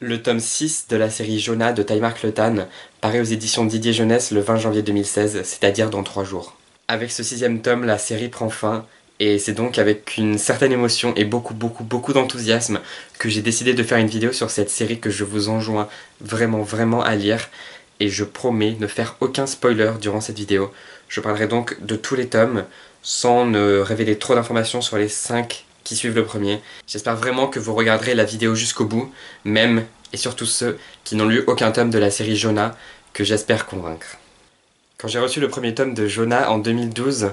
Le tome 6 de la série Jonah de Taimark Le Tan paraît aux éditions Didier Jeunesse le 20 janvier 2016, c'est-à-dire dans 3 jours. Avec ce 6e tome, la série prend fin, et c'est donc avec une certaine émotion et beaucoup d'enthousiasme que j'ai décidé de faire une vidéo sur cette série que je vous enjoins vraiment à lire, et je promets ne faire aucun spoiler durant cette vidéo. Je parlerai donc de tous les tomes, sans ne révéler trop d'informations sur les 5 qui suivent le premier. J'espère vraiment que vous regarderez la vidéo jusqu'au bout, même et surtout ceux qui n'ont lu aucun tome de la série Jonah, que j'espère convaincre. Quand j'ai reçu le premier tome de Jonah en 2012,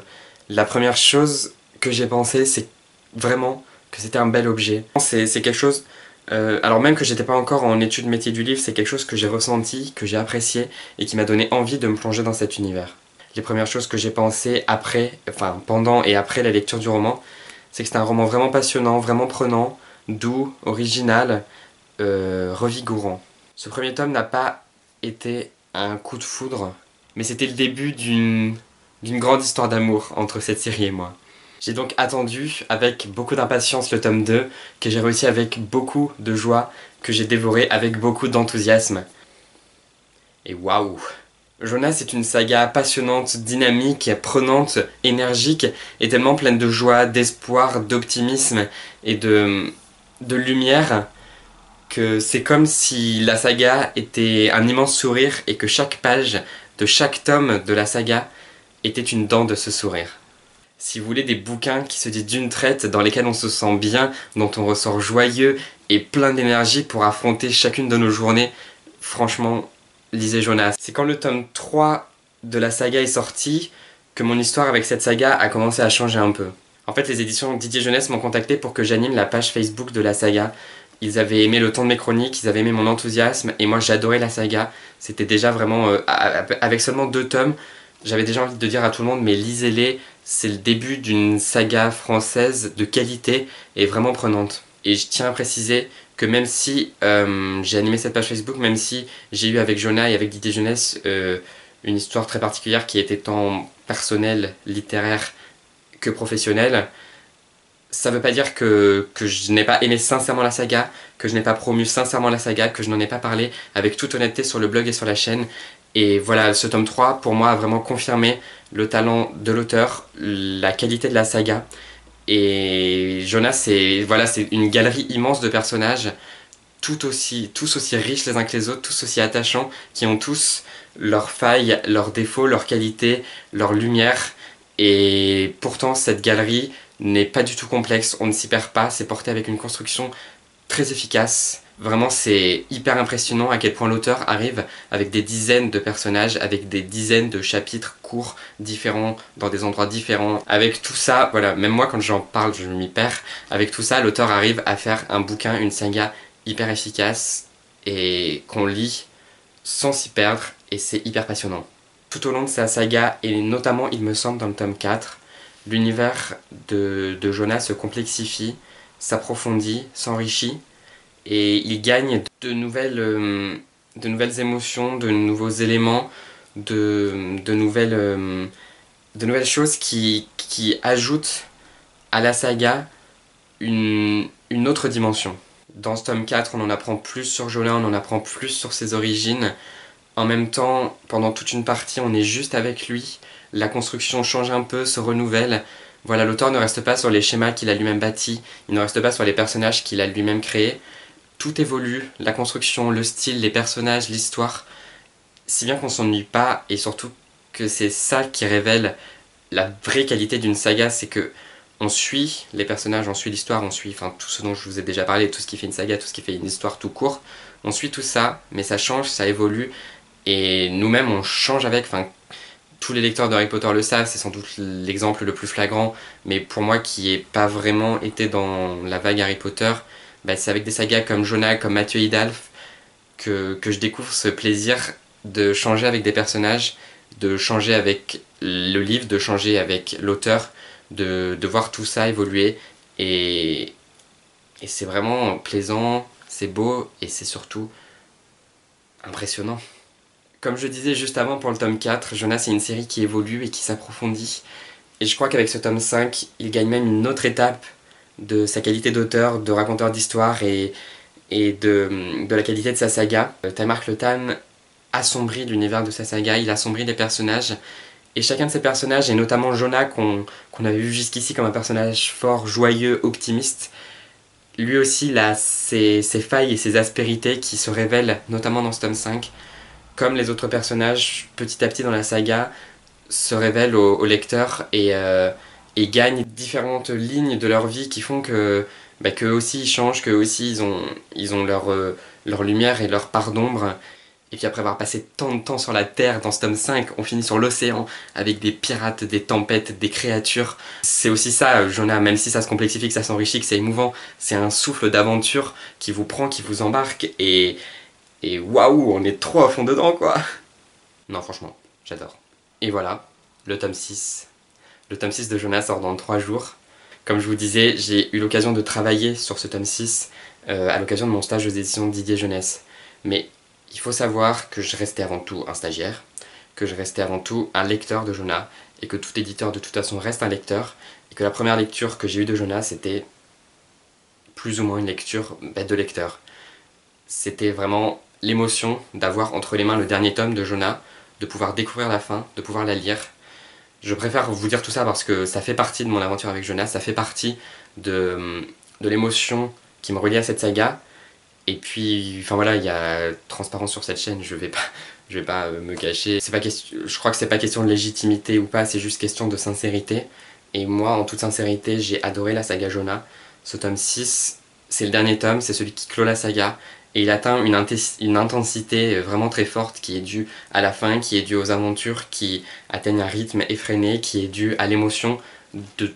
la première chose que j'ai pensé, c'est vraiment que c'était un bel objet. C'est quelque chose, alors même que j'étais pas encore en études métier du livre, c'est quelque chose que j'ai ressenti, que j'ai apprécié et qui m'a donné envie de me plonger dans cet univers. Les premières choses que j'ai pensées pendant et après la lecture du roman, c'est que c'est un roman vraiment passionnant, vraiment prenant, doux, original, revigorant. Ce premier tome n'a pas été un coup de foudre, mais c'était le début d'une grande histoire d'amour entre cette série et moi. J'ai donc attendu avec beaucoup d'impatience le tome 2, que j'ai réussi avec beaucoup de joie, que j'ai dévoré avec beaucoup d'enthousiasme. Et waouh! Jonah, c'est une saga passionnante, dynamique, prenante, énergique, et tellement pleine de joie, d'espoir, d'optimisme et de lumière, que c'est comme si la saga était un immense sourire et que chaque page de chaque tome de la saga était une dent de ce sourire. Si vous voulez des bouquins qui se disent d'une traite, dans lesquels on se sent bien, dont on ressort joyeux et plein d'énergie pour affronter chacune de nos journées, franchement, lisez Jonas. C'est quand le tome 3 de la saga est sorti que mon histoire avec cette saga a commencé à changer un peu. En fait, les éditions Didier Jeunesse m'ont contacté pour que j'anime la page Facebook de la saga. Ils avaient aimé le ton de mes chroniques, ils avaient aimé mon enthousiasme, et moi j'adorais la saga. C'était déjà vraiment, avec seulement 2 tomes, j'avais déjà envie de dire à tout le monde, mais lisez-les, c'est le début d'une saga française de qualité et vraiment prenante. Et je tiens à préciser que même si j'ai animé cette page Facebook, même si j'ai eu avec Jonah et avec Didier Jeunesse une histoire très particulière qui était tant personnelle, littéraire que professionnelle, ça veut pas dire que je n'ai pas aimé sincèrement la saga, que je n'ai pas promu sincèrement la saga, que je n'en ai pas parlé avec toute honnêteté sur le blog et sur la chaîne. Et voilà, ce tome 3, pour moi, a vraiment confirmé le talent de l'auteur, la qualité de la saga. Et Jonas, c'est une galerie immense de personnages, tous aussi riches les uns que les autres, tous aussi attachants, qui ont tous leurs failles, leurs défauts, leurs qualités, leurs lumières. Et pourtant, cette galerie n'est pas du tout complexe, on ne s'y perd pas, c'est porté avec une construction très efficace. Vraiment, c'est hyper impressionnant à quel point l'auteur arrive avec des dizaines de personnages, avec des dizaines de chapitres courts, différents, dans des endroits différents. Avec tout ça, voilà, même moi quand j'en parle, je m'y perds. Avec tout ça, l'auteur arrive à faire un bouquin, une saga hyper efficace et qu'on lit sans s'y perdre, et c'est hyper passionnant. Tout au long de sa saga, et notamment, il me semble, dans le tome 4, l'univers de Jonah se complexifie, s'approfondit, s'enrichit, et il gagne de nouvelles émotions, de nouveaux éléments, de nouvelles choses qui ajoutent à la saga une autre dimension. Dans ce tome 4, on en apprend plus sur Jonah, on en apprend plus sur ses origines. En même temps, pendant toute une partie, on est juste avec lui. La construction change un peu, se renouvelle. Voilà, l'auteur ne reste pas sur les schémas qu'il a lui-même bâtis, il ne reste pas sur les personnages qu'il a lui-même créés. Tout évolue, la construction, le style, les personnages, l'histoire, si bien qu'on s'ennuie pas, et surtout que c'est ça qui révèle la vraie qualité d'une saga, c'est que on suit les personnages, on suit l'histoire, on suit tout ce dont je vous ai déjà parlé, tout ce qui fait une saga, tout ce qui fait une histoire tout court. On suit tout ça, mais ça change, ça évolue, et nous-mêmes on change avec. Tous les lecteurs de Harry Potter le savent, c'est sans doute l'exemple le plus flagrant, mais pour moi qui n'ai pas vraiment été dans la vague Harry Potter, c'est avec des sagas comme Jonah, comme Mathieu Hidalf, que je découvre ce plaisir de changer avec des personnages, de changer avec le livre, de changer avec l'auteur, de voir tout ça évoluer, et c'est vraiment plaisant, c'est beau, et c'est surtout impressionnant. Comme je disais juste avant pour le tome 4, Jonah c'est une série qui évolue et qui s'approfondit, et je crois qu'avec ce tome 5, il gagne même une autre étape de sa qualité d'auteur, de raconteur d'histoire, et et de la qualité de sa saga. Taimark Letan assombrit l'univers de sa saga, il assombrit les personnages, et chacun de ces personnages, et notamment Jonah qu'on avait vu jusqu'ici comme un personnage fort, joyeux, optimiste, lui aussi il a ses failles et ses aspérités qui se révèlent notamment dans ce tome 5. Comme les autres personnages, petit à petit dans la saga, se révèlent au lecteur et gagnent différentes lignes de leur vie qui font que qu'eux aussi ils changent, qu'eux aussi ils ont leur lumière et leur part d'ombre. Et puis après avoir passé tant de temps sur la Terre dans ce tome 5, on finit sur l'océan avec des pirates, des tempêtes, des créatures. C'est aussi ça, Jonah, même si ça se complexifie, que ça s'enrichit, que c'est émouvant, c'est un souffle d'aventure qui vous prend, qui vous embarque, et waouh, on est trop à fond dedans quoi. Non franchement, j'adore. Et voilà, le tome 6. Le tome 6 de Jonah sort dans 3 jours. Comme je vous disais, j'ai eu l'occasion de travailler sur ce tome 6 à l'occasion de mon stage aux éditions Didier Jeunesse. Mais il faut savoir que je restais avant tout un stagiaire, que je restais avant tout un lecteur de Jonah, et que tout éditeur de toute façon reste un lecteur, et que la première lecture que j'ai eue de Jonah, c'était plus ou moins une lecture de lecteur. C'était vraiment l'émotion d'avoir entre les mains le dernier tome de Jonah, de pouvoir découvrir la fin, de pouvoir la lire. Je préfère vous dire tout ça parce que ça fait partie de mon aventure avec Jonah, ça fait partie de l'émotion qui me relie à cette saga. Et puis, enfin voilà, il y a transparence sur cette chaîne, je vais pas me cacher. C'est pas question, je crois que c'est pas question de légitimité ou pas, c'est juste question de sincérité. Et moi, en toute sincérité, j'ai adoré la saga Jonah. Ce tome 6, c'est le dernier tome, c'est celui qui clôt la saga. Et il atteint une intensité vraiment très forte qui est due à la fin, qui est due aux aventures, qui atteignent un rythme effréné, qui est due à l'émotion de,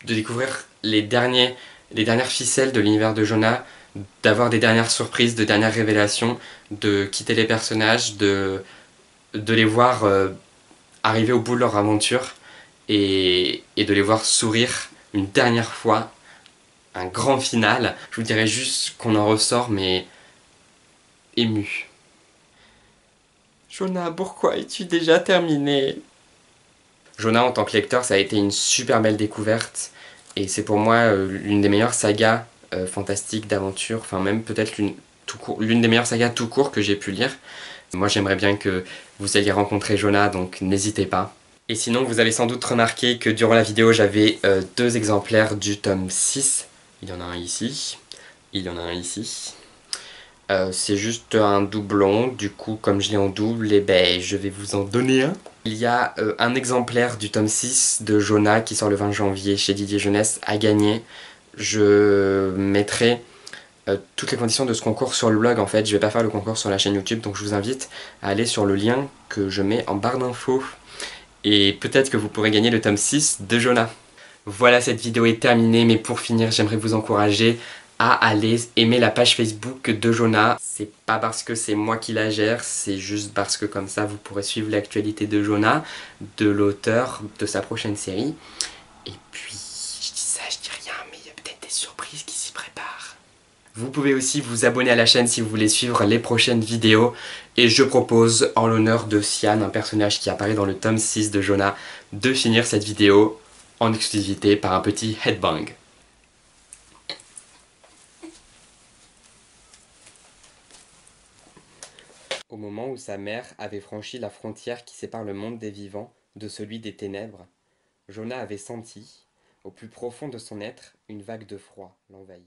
de découvrir les dernières ficelles de l'univers de Jonah, d'avoir des dernières surprises, de dernières révélations, de quitter les personnages, de les voir arriver au bout de leur aventure et de les voir sourire une dernière fois, un grand final. Je vous dirais juste qu'on en ressort mais ému. Jonah, pourquoi es-tu déjà terminé? Jonah en tant que lecteur, ça a été une super belle découverte et c'est pour moi l'une des meilleures sagas fantastiques, d'aventure, enfin même peut-être l'une des meilleures sagas tout court que j'ai pu lire. Moi j'aimerais bien que vous ayez rencontré Jonah, donc n'hésitez pas. Et sinon vous avez sans doute remarqué que durant la vidéo j'avais 2 exemplaires du tome 6. Il y en a un ici, il y en a un ici. C'est juste un doublon, du coup comme je l'ai en double, et ben, je vais vous en donner un. Il y a un exemplaire du tome 6 de Jonah qui sort le 20 janvier chez Didier Jeunesse à gagner. Je mettrai toutes les conditions de ce concours sur le blog en fait, je vais pas faire le concours sur la chaîne YouTube, donc je vous invite à aller sur le lien que je mets en barre d'infos. Et peut-être que vous pourrez gagner le tome 6 de Jonah. Voilà, cette vidéo est terminée, mais pour finir, j'aimerais vous encourager à aller aimer la page Facebook de Jonah. C'est pas parce que c'est moi qui la gère, c'est juste parce que comme ça vous pourrez suivre l'actualité de Jonah, de l'auteur, de sa prochaine série. Et puis, je dis ça, je dis rien, mais il y a peut-être des surprises qui s'y préparent. Vous pouvez aussi vous abonner à la chaîne si vous voulez suivre les prochaines vidéos. Et je propose, en l'honneur de Sian, un personnage qui apparaît dans le tome 6 de Jonah, de finir cette vidéo en exclusivité par un petit headbang. Au moment où sa mère avait franchi la frontière qui sépare le monde des vivants de celui des ténèbres, Jonah avait senti, au plus profond de son être, une vague de froid l'envahir.